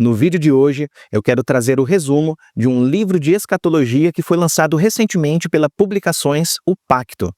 No vídeo de hoje, eu quero trazer o resumo de um livro de escatologia que foi lançado recentemente pela Publicações O Pacto.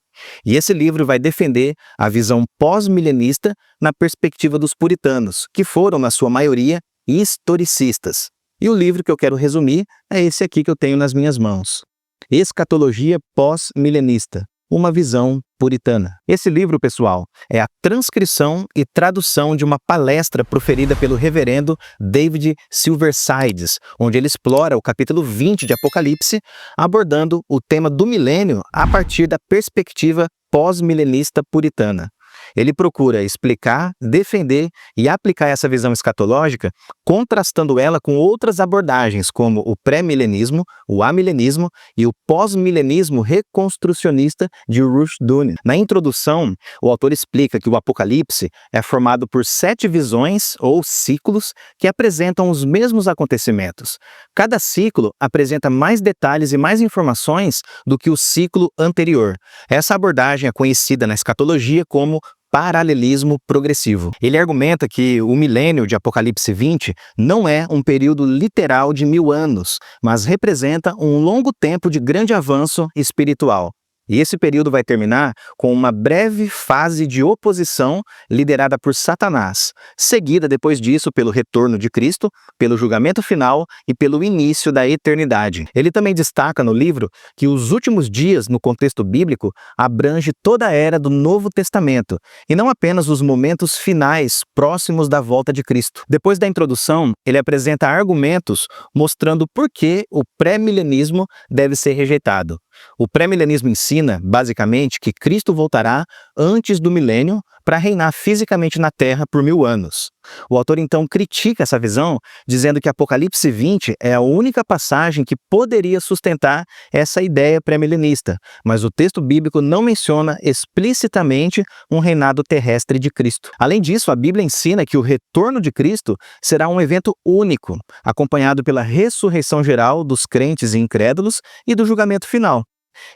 E esse livro vai defender a visão pós-milenista na perspectiva dos puritanos, que foram, na sua maioria, historicistas. E o livro que eu quero resumir é esse aqui que eu tenho nas minhas mãos. Escatologia pós-milenista, uma visão puritana. Esse livro, pessoal, é a transcrição e tradução de uma palestra proferida pelo reverendo David Silversides, onde ele explora o capítulo 20 de Apocalipse, abordando o tema do milênio a partir da perspectiva pós-milenista puritana. Ele procura explicar, defender e aplicar essa visão escatológica, contrastando ela com outras abordagens, como o pré-milenismo, o amilenismo e o pós-milenismo reconstrucionista de Rushduni. Na introdução, o autor explica que o Apocalipse é formado por 7 visões ou ciclos que apresentam os mesmos acontecimentos. Cada ciclo apresenta mais detalhes e mais informações do que o ciclo anterior. Essa abordagem é conhecida na escatologia como paralelismo progressivo. Ele argumenta que o milênio de Apocalipse 20 não é um período literal de 1000 anos, mas representa um longo tempo de grande avanço espiritual. E esse período vai terminar com uma breve fase de oposição liderada por Satanás, seguida depois disso pelo retorno de Cristo, pelo julgamento final e pelo início da eternidade. Ele também destaca no livro que os últimos dias, no contexto bíblico, abrange toda a era do Novo Testamento, e não apenas os momentos finais próximos da volta de Cristo. Depois da introdução, ele apresenta argumentos mostrando por que o pré-milenismo deve ser rejeitado. O pré-milenismo ensina, basicamente, que Cristo voltará antes do milênio para reinar fisicamente na Terra por 1000 anos. O autor então critica essa visão, dizendo que Apocalipse 20 é a única passagem que poderia sustentar essa ideia pré-milenista, mas o texto bíblico não menciona explicitamente um reinado terrestre de Cristo. Além disso, a Bíblia ensina que o retorno de Cristo será um evento único, acompanhado pela ressurreição geral dos crentes e incrédulos e do julgamento final.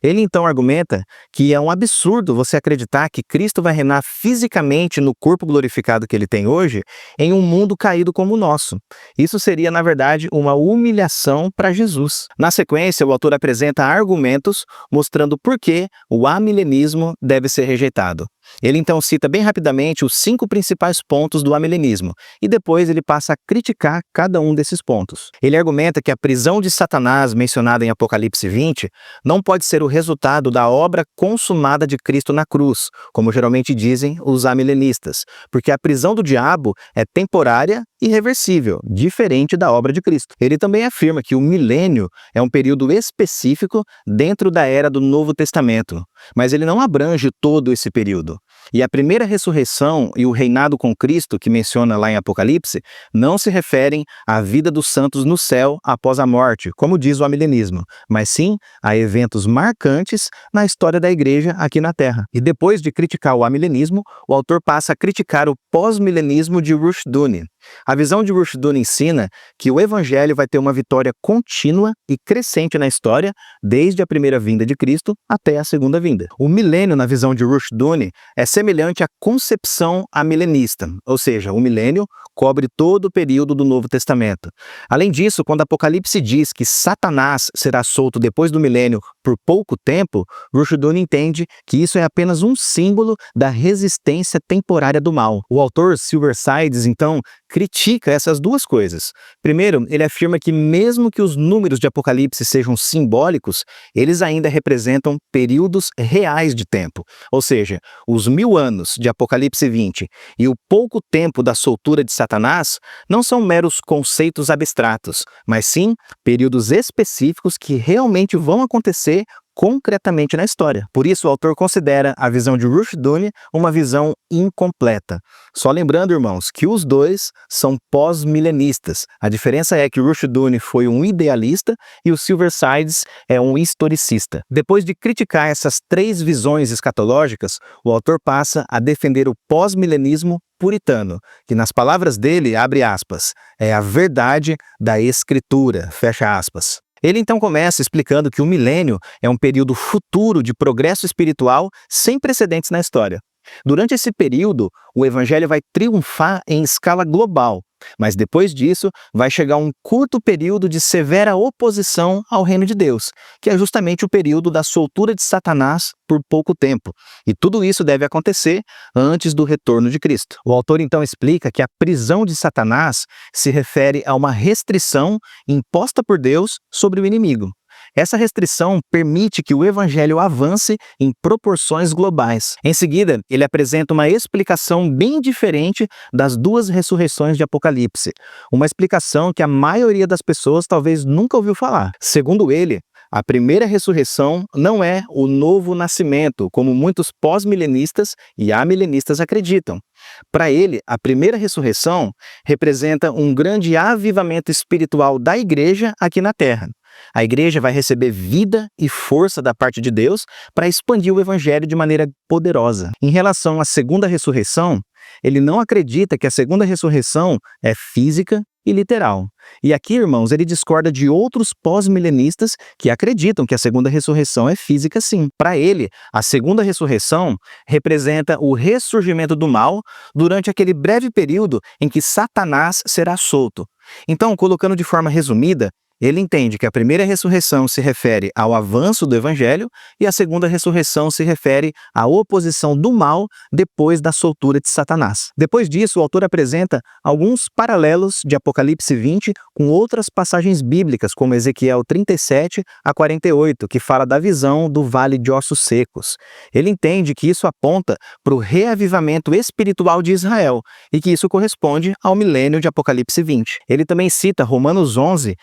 Ele então argumenta que é um absurdo você acreditar que Cristo vai reinar fisicamente no corpo glorificado que ele tem hoje em um mundo caído como o nosso. Isso seria, na verdade, uma humilhação para Jesus. Na sequência, o autor apresenta argumentos mostrando por que o amilenismo deve ser rejeitado. Ele então cita bem rapidamente os 5 principais pontos do amilenismo, e depois ele passa a criticar cada um desses pontos. Ele argumenta que a prisão de Satanás mencionada em Apocalipse 20 não pode ser o resultado da obra consumada de Cristo na cruz, como geralmente dizem os amilenistas, porque a prisão do diabo é temporária e reversível, diferente da obra de Cristo. Ele também afirma que o milênio é um período específico dentro da era do Novo Testamento, mas ele não abrange todo esse período. E a primeira ressurreição e o reinado com Cristo, que menciona lá em Apocalipse, não se referem à vida dos santos no céu após a morte, como diz o amilenismo, mas sim a eventos marcantes na história da igreja aqui na Terra. E depois de criticar o amilenismo, o autor passa a criticar o pós-milenismo de Rushduni. A visão de Rushduni ensina que o evangelho vai ter uma vitória contínua e crescente na história, desde a primeira vinda de Cristo até a segunda vinda. O milênio, na visão de Rushduni, é semelhante à concepção amilenista, ou seja, o milênio cobre todo o período do Novo Testamento. Além disso, quando Apocalipse diz que Satanás será solto depois do milênio por pouco tempo, Rushduni entende que isso é apenas um símbolo da resistência temporária do mal. O autor Silversides, então, critica essas duas coisas. Primeiro, ele afirma que mesmo que os números de Apocalipse sejam simbólicos, eles ainda representam períodos reais de tempo. Ou seja, os 1000 anos de Apocalipse 20 e o pouco tempo da soltura de Satanás não são meros conceitos abstratos, mas sim períodos específicos que realmente vão acontecer concretamente na história. Por isso, o autor considera a visão de Rushduni uma visão incompleta. Só lembrando, irmãos, que os dois são pós-milenistas. A diferença é que Rushduni foi um idealista e o Silversides é um historicista. Depois de criticar essas 3 visões escatológicas, o autor passa a defender o pós-milenismo puritano, que nas palavras dele, abre aspas, é a verdade da Escritura, fecha aspas. Ele então começa explicando que o milênio é um período futuro de progresso espiritual sem precedentes na história. Durante esse período, o evangelho vai triunfar em escala global, mas depois disso vai chegar um curto período de severa oposição ao reino de Deus, que é justamente o período da soltura de Satanás por pouco tempo. E tudo isso deve acontecer antes do retorno de Cristo. O autor então explica que a prisão de Satanás se refere a uma restrição imposta por Deus sobre o inimigo. Essa restrição permite que o evangelho avance em proporções globais. Em seguida, ele apresenta uma explicação bem diferente das duas ressurreições de Apocalipse, uma explicação que a maioria das pessoas talvez nunca ouviu falar. Segundo ele, a primeira ressurreição não é o novo nascimento, como muitos pós-milenistas e amilenistas acreditam. Para ele, a primeira ressurreição representa um grande avivamento espiritual da igreja aqui na Terra. A igreja vai receber vida e força da parte de Deus para expandir o evangelho de maneira poderosa. Em relação à segunda ressurreição, ele não acredita que a segunda ressurreição é física e literal. E aqui, irmãos, ele discorda de outros pós-milenistas que acreditam que a segunda ressurreição é física sim. Para ele, a segunda ressurreição representa o ressurgimento do mal durante aquele breve período em que Satanás será solto. Então, colocando de forma resumida, ele entende que a primeira ressurreição se refere ao avanço do evangelho e a segunda ressurreição se refere à oposição do mal depois da soltura de Satanás. Depois disso, o autor apresenta alguns paralelos de Apocalipse 20 com outras passagens bíblicas, como Ezequiel 37 a 48, que fala da visão do vale de ossos secos. Ele entende que isso aponta para o reavivamento espiritual de Israel e que isso corresponde ao milênio de Apocalipse 20. Ele também cita Romanos 11,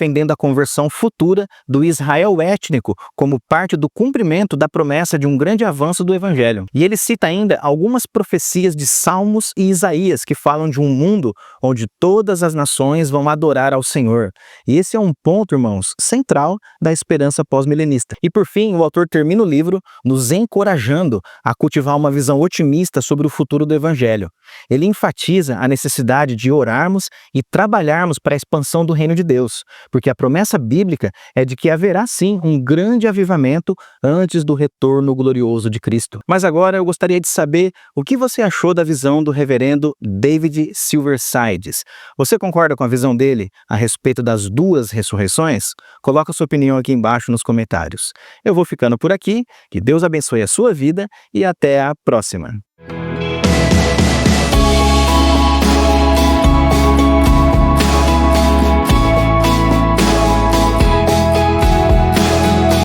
defendendo a conversão futura do Israel étnico como parte do cumprimento da promessa de um grande avanço do evangelho. E ele cita ainda algumas profecias de Salmos e Isaías que falam de um mundo onde todas as nações vão adorar ao Senhor. E esse é um ponto, irmãos, central da esperança pós-milenista. E por fim, o autor termina o livro nos encorajando a cultivar uma visão otimista sobre o futuro do evangelho. Ele enfatiza a necessidade de orarmos e trabalharmos para a expansão do reino de Deus, porque a promessa bíblica é de que haverá sim um grande avivamento antes do retorno glorioso de Cristo. Mas agora eu gostaria de saber o que você achou da visão do reverendo David Silversides. Você concorda com a visão dele a respeito das duas ressurreições? Coloca sua opinião aqui embaixo nos comentários. Eu vou ficando por aqui, que Deus abençoe a sua vida e até a próxima.